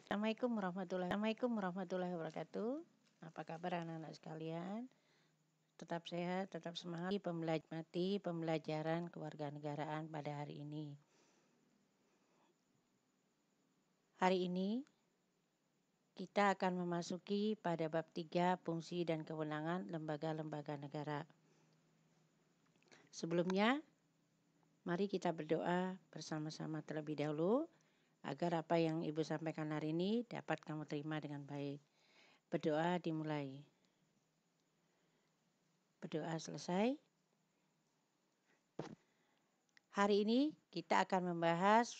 Assalamualaikum warahmatullahi wabarakatuh. Apa kabar anak-anak sekalian? Tetap sehat, tetap semangat di pembelajaran kewarganegaraan pada hari ini. Hari ini kita akan memasuki pada bab 3 fungsi dan kewenangan lembaga-lembaga negara. Sebelumnya, mari kita berdoa bersama-sama terlebih dahulu agar apa yang Ibu sampaikan hari ini dapat kamu terima dengan baik. Berdoa dimulai. Berdoa selesai. Hari ini kita akan membahas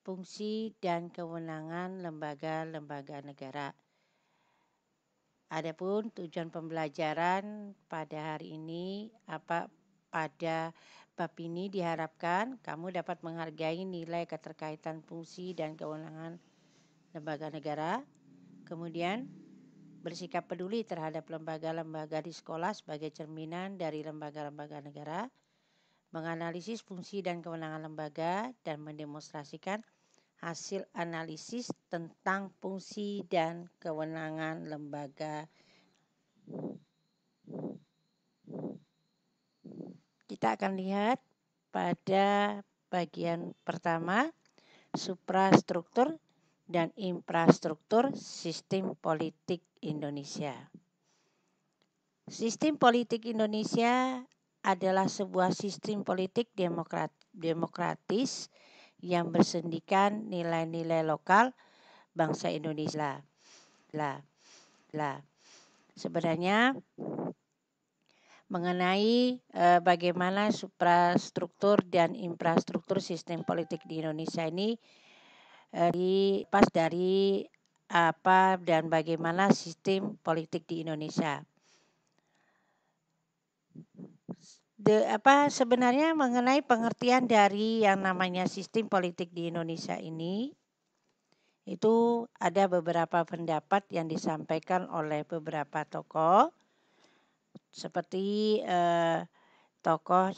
fungsi dan kewenangan lembaga-lembaga negara. Adapun tujuan pembelajaran pada hari ini pada bab ini diharapkan kamu dapat menghargai nilai keterkaitan fungsi dan kewenangan lembaga negara, kemudian bersikap peduli terhadap lembaga-lembaga di sekolah sebagai cerminan dari lembaga-lembaga negara, menganalisis fungsi dan kewenangan lembaga, dan mendemonstrasikan hasil analisis tentang fungsi dan kewenangan lembaga. Kita akan lihat pada bagian pertama, suprastruktur dan infrastruktur sistem politik Indonesia. Sistem politik Indonesia adalah sebuah sistem politik demokratis yang bersendikan nilai-nilai lokal bangsa Indonesia. Sebenarnya mengenai bagaimana suprastruktur dan infrastruktur sistem politik di Indonesia ini dipas dari apa dan bagaimana sistem politik di Indonesia. Sebenarnya mengenai pengertian dari yang namanya sistem politik di Indonesia ini, itu ada beberapa pendapat yang disampaikan oleh beberapa tokoh, seperti tokoh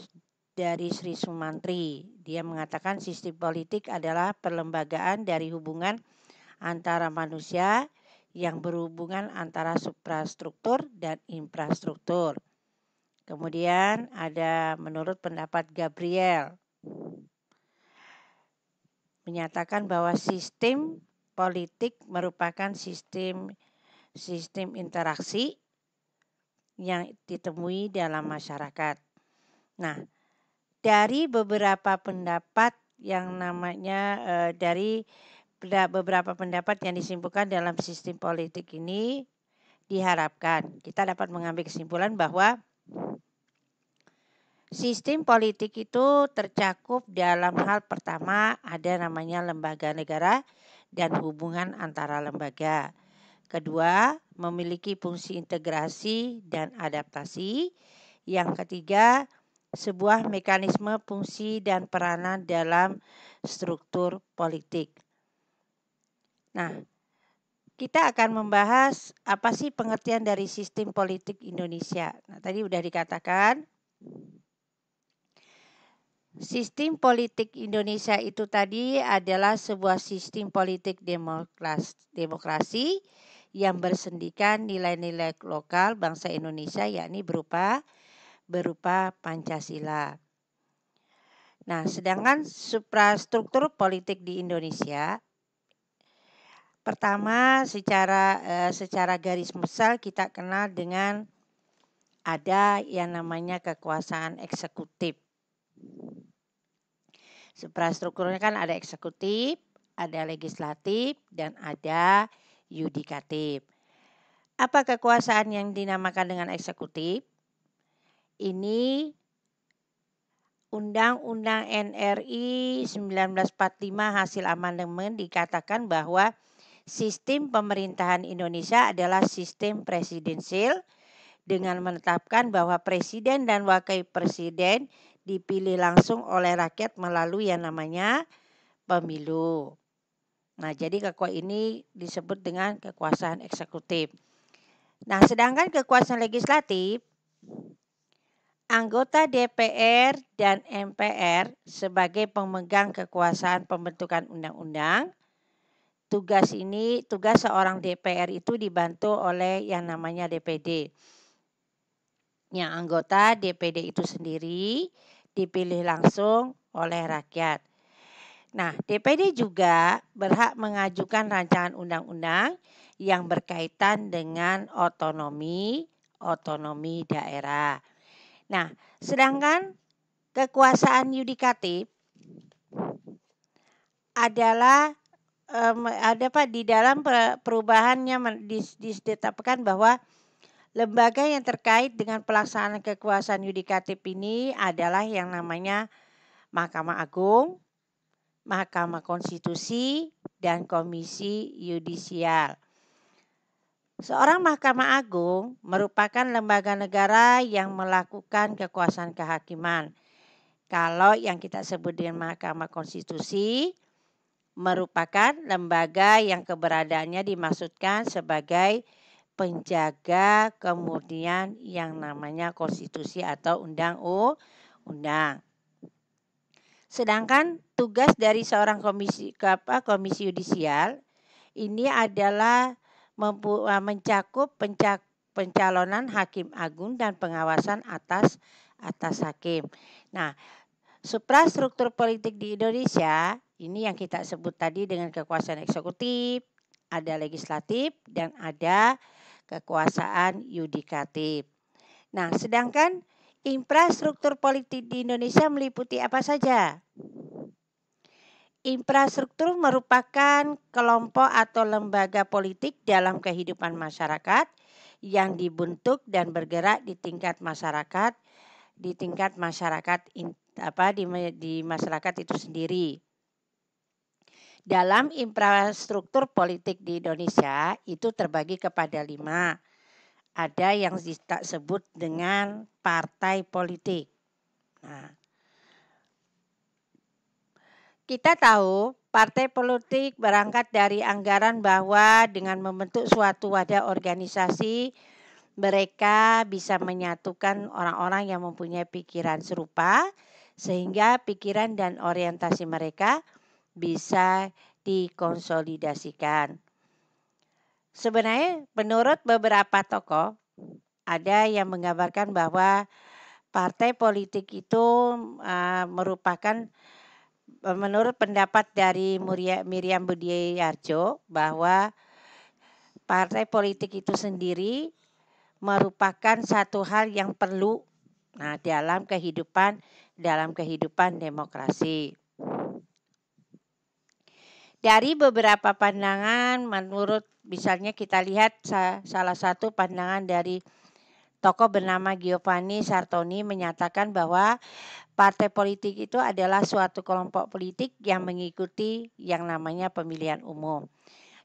dari Sri Sumantri. Dia mengatakan sistem politik adalah perlembagaan dari hubungan antara manusia yang berhubungan antara suprastruktur dan infrastruktur. Kemudian ada menurut pendapat Gabriel menyatakan bahwa sistem politik merupakan sistem interaksi yang ditemui dalam masyarakat. Nah, dari beberapa pendapat yang namanya dari beberapa pendapat yang disimpulkan dalam sistem politik ini, diharapkan kita dapat mengambil kesimpulan bahwa sistem politik itu tercakup dalam hal pertama ada namanya lembaga negara dan hubungan antara lembaga. Kedua, memiliki fungsi integrasi dan adaptasi. Yang ketiga, sebuah mekanisme fungsi dan peranan dalam struktur politik. Nah, kita akan membahas apa sih pengertian dari sistem politik Indonesia. Nah, tadi sudah dikatakan sistem politik Indonesia itu tadi adalah sebuah sistem politik demokrasi yang bersendikan nilai-nilai lokal bangsa Indonesia, yakni berupa Pancasila. Nah, sedangkan suprastruktur politik di Indonesia, pertama secara garis besar kita kenal dengan ada yang namanya kekuasaan eksekutif. Suprastrukturnya kan ada eksekutif, ada legislatif, dan ada yudikatif. Apa kekuasaan yang dinamakan dengan eksekutif? Ini Undang-Undang NRI 1945 hasil amandemen dikatakan bahwa sistem pemerintahan Indonesia adalah sistem presidensil dengan menetapkan bahwa presiden dan wakil presiden dipilih langsung oleh rakyat melalui yang namanya pemilu. Nah, jadi kekuasaan ini disebut dengan kekuasaan eksekutif. Nah, sedangkan kekuasaan legislatif, anggota DPR dan MPR sebagai pemegang kekuasaan pembentukan undang-undang tugas seorang DPR itu dibantu oleh yang namanya DPD. Yang anggota DPD itu sendiri dipilih langsung oleh rakyat. Nah, DPD juga berhak mengajukan rancangan undang-undang yang berkaitan dengan otonomi daerah. Nah, sedangkan kekuasaan yudikatif adalah di dalam perubahannya ditetapkan bahwa lembaga yang terkait dengan pelaksanaan kekuasaan yudikatif ini adalah yang namanya Mahkamah Agung, Mahkamah Konstitusi, dan Komisi Yudisial. Seorang Mahkamah Agung merupakan lembaga negara yang melakukan kekuasaan kehakiman. Kalau yang kita sebut dengan Mahkamah Konstitusi merupakan lembaga yang keberadaannya dimaksudkan sebagai penjaga kemudian yang namanya konstitusi atau undang-undang. Sedangkan tugas dari seorang komisi yudisial ini adalah mencakup pencalonan hakim agung dan pengawasan atas hakim. Nah, suprastruktur politik di Indonesia ini yang kita sebut tadi dengan kekuasaan eksekutif, ada legislatif, dan ada kekuasaan yudikatif. Nah, sedangkan infrastruktur politik di Indonesia meliputi apa saja? Infrastruktur merupakan kelompok atau lembaga politik dalam kehidupan masyarakat yang dibentuk dan bergerak di tingkat masyarakat, di masyarakat itu sendiri. Dalam infrastruktur politik di Indonesia itu terbagi kepada 5. Ada yang kita sebut dengan partai politik. Nah, kita tahu partai politik berangkat dari anggaran bahwa dengan membentuk suatu wadah organisasi mereka bisa menyatukan orang-orang yang mempunyai pikiran serupa sehingga pikiran dan orientasi mereka bisa dikonsolidasikan. Sebenarnya menurut beberapa tokoh ada yang menggambarkan bahwa partai politik itu merupakan menurut pendapat dari Miriam Budiarjo bahwa partai politik itu sendiri merupakan satu hal yang perlu dalam kehidupan demokrasi. Dari beberapa pandangan menurut misalnya kita lihat salah satu pandangan dari tokoh bernama Giovanni Sartoni menyatakan bahwa partai politik itu adalah suatu kelompok politik yang mengikuti yang namanya pemilihan umum.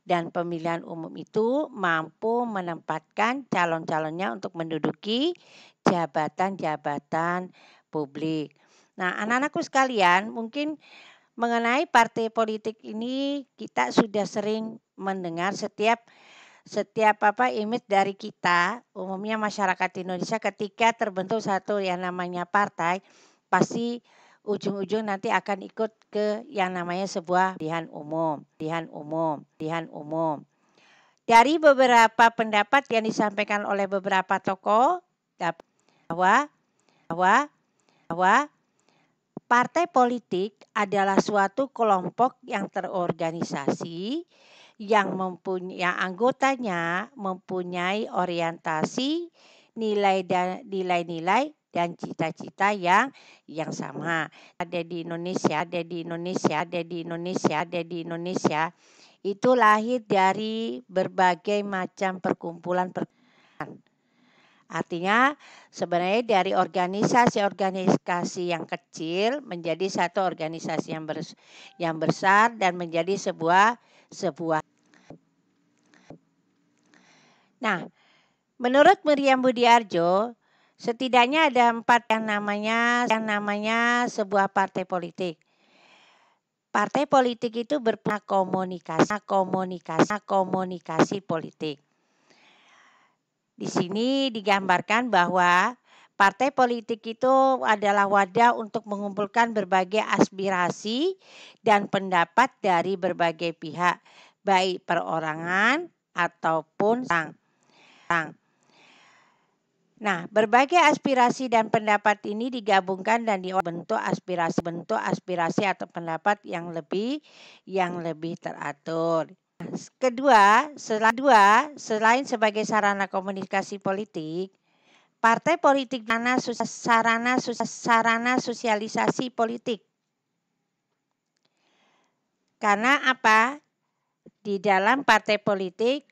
Dan pemilihan umum itu mampu menempatkan calon-calonnya untuk menduduki jabatan-jabatan publik. Nah, anak-anakku sekalian, mungkin mengenai partai politik ini kita sudah sering mendengar setiap image dari kita, umumnya masyarakat Indonesia ketika terbentuk satu yang namanya partai, pasti ujung-ujung nanti akan ikut ke yang namanya sebuah pilihan umum. Dari beberapa pendapat yang disampaikan oleh beberapa tokoh bahwa partai politik adalah suatu kelompok yang terorganisasi yang anggotanya mempunyai orientasi, nilai-nilai dan cita-cita yang sama. Ada di Indonesia itu lahir dari berbagai macam perkumpulan. Artinya sebenarnya dari organisasi yang kecil menjadi satu organisasi yang besar dan menjadi sebuah. Nah, menurut Miriam Budiarjo, setidaknya ada 4 yang namanya sebuah partai politik. Partai politik itu komunikasi politik. Di sini digambarkan bahwa partai politik itu adalah wadah untuk mengumpulkan berbagai aspirasi dan pendapat dari berbagai pihak, baik perorangan ataupun orang. Nah, berbagai aspirasi dan pendapat ini digabungkan dan dibentuk aspirasi atau pendapat yang lebih teratur. Kedua, selain sebagai sarana komunikasi politik, partai politik sarana sosialisasi politik. Karena apa? Di dalam partai politik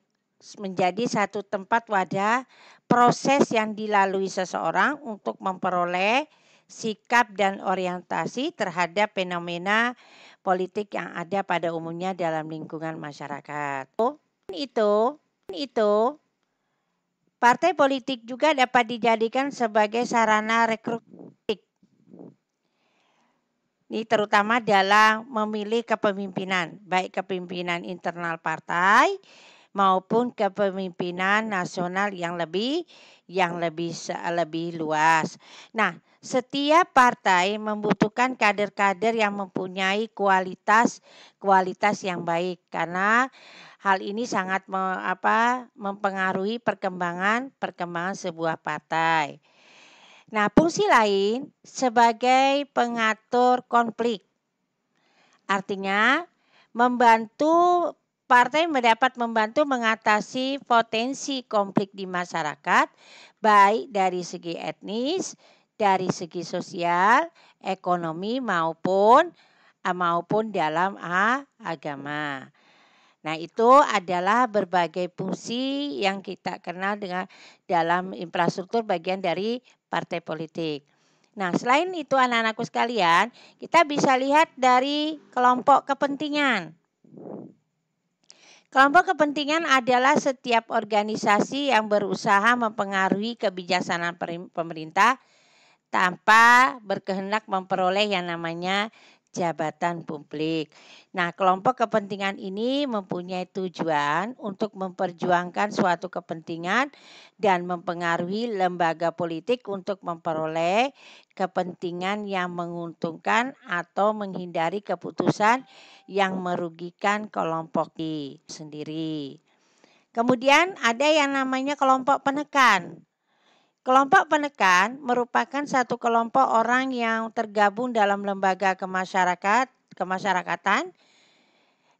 menjadi satu tempat wadah proses yang dilalui seseorang untuk memperoleh sikap dan orientasi terhadap fenomena politik yang ada pada umumnya dalam lingkungan masyarakat. Itu partai politik juga dapat dijadikan sebagai sarana rekrutik. Ini terutama dalam memilih kepemimpinan, baik kepemimpinan internal partai maupun kepemimpinan nasional yang lebih luas. Nah, setiap partai membutuhkan kader-kader yang mempunyai kualitas yang baik karena hal ini sangat mempengaruhi perkembangan sebuah partai. Nah, fungsi lain sebagai pengatur konflik. Artinya partai dapat membantu mengatasi potensi konflik di masyarakat, baik dari segi etnis, dari segi sosial, ekonomi maupun dalam agama. Nah, itu adalah berbagai fungsi yang kita kenal dengan dalam infrastruktur bagian dari partai politik. Nah, selain itu anak-anakku sekalian, kita bisa lihat dari kelompok kepentingan. Kelompok kepentingan adalah setiap organisasi yang berusaha mempengaruhi kebijaksanaan pemerintah tanpa berkehendak memperoleh yang namanya jabatan publik. Nah, kelompok kepentingan ini mempunyai tujuan untuk memperjuangkan suatu kepentingan dan mempengaruhi lembaga politik untuk memperoleh kepentingan yang menguntungkan atau menghindari keputusan yang merugikan kelompok sendiri. Kemudian ada yang namanya kelompok penekan. Kelompok penekan merupakan satu kelompok orang yang tergabung dalam lembaga kemasyarakatan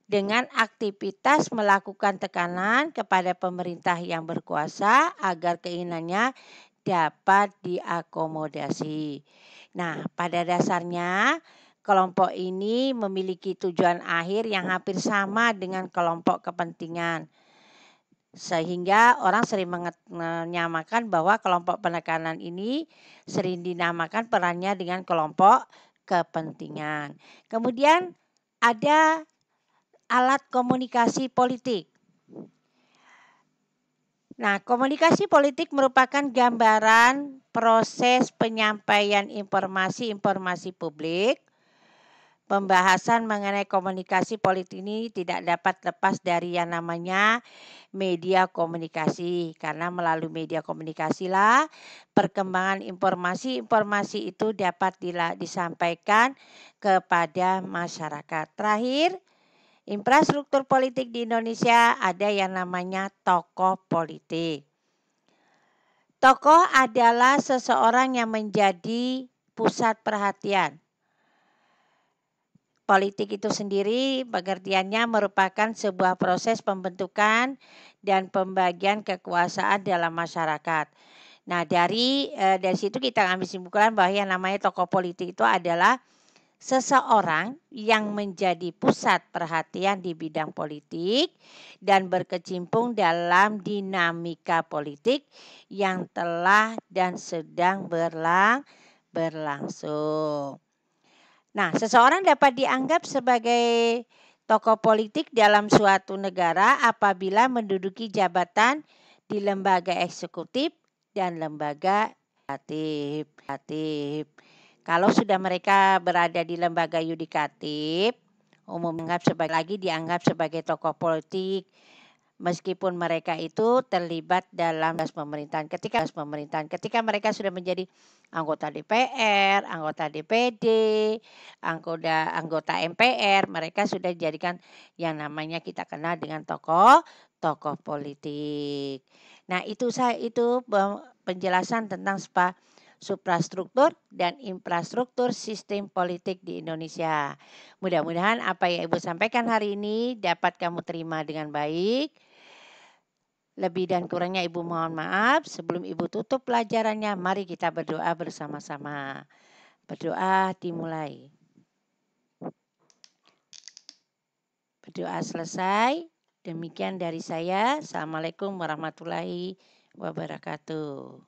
dengan aktivitas melakukan tekanan kepada pemerintah yang berkuasa agar keinginannya dapat diakomodasi. Nah, pada dasarnya kelompok ini memiliki tujuan akhir yang hampir sama dengan kelompok kepentingan. Sehingga orang sering menyamakan bahwa kelompok penekanan ini sering dinamakan perannya dengan kelompok kepentingan. Kemudian ada alat komunikasi politik. Nah, komunikasi politik merupakan gambaran proses penyampaian informasi publik. Pembahasan mengenai komunikasi politik ini tidak dapat lepas dari yang namanya media komunikasi. Karena melalui media komunikasilah perkembangan informasi itu dapat disampaikan kepada masyarakat. Terakhir, infrastruktur politik di Indonesia ada yang namanya tokoh politik. Tokoh adalah seseorang yang menjadi pusat perhatian. Politik itu sendiri pengertiannya merupakan sebuah proses pembentukan dan pembagian kekuasaan dalam masyarakat. Nah, dari situ kita ambil kesimpulan bahwa yang namanya tokoh politik itu adalah seseorang yang menjadi pusat perhatian di bidang politik dan berkecimpung dalam dinamika politik yang telah dan sedang berlangsung. Nah, seseorang dapat dianggap sebagai tokoh politik dalam suatu negara apabila menduduki jabatan di lembaga eksekutif dan lembaga yudikatif. Kalau sudah mereka berada di lembaga yudikatif, dianggap sebagai tokoh politik. meskipun mereka itu terlibat dalam pemerintahan. Ketika mereka sudah menjadi anggota DPR, anggota DPD, anggota MPR, mereka sudah dijadikan yang namanya kita kenal dengan tokoh politik. Nah, itu penjelasan tentang suprastruktur dan infrastruktur sistem politik di Indonesia. Mudah-mudahan apa yang Ibu sampaikan hari ini dapat kamu terima dengan baik. Lebih dan kurangnya Ibu mohon maaf. Sebelum Ibu tutup pelajarannya, mari kita berdoa bersama-sama. Berdoa dimulai. Berdoa selesai. Demikian dari saya. Assalamualaikum warahmatullahi wabarakatuh.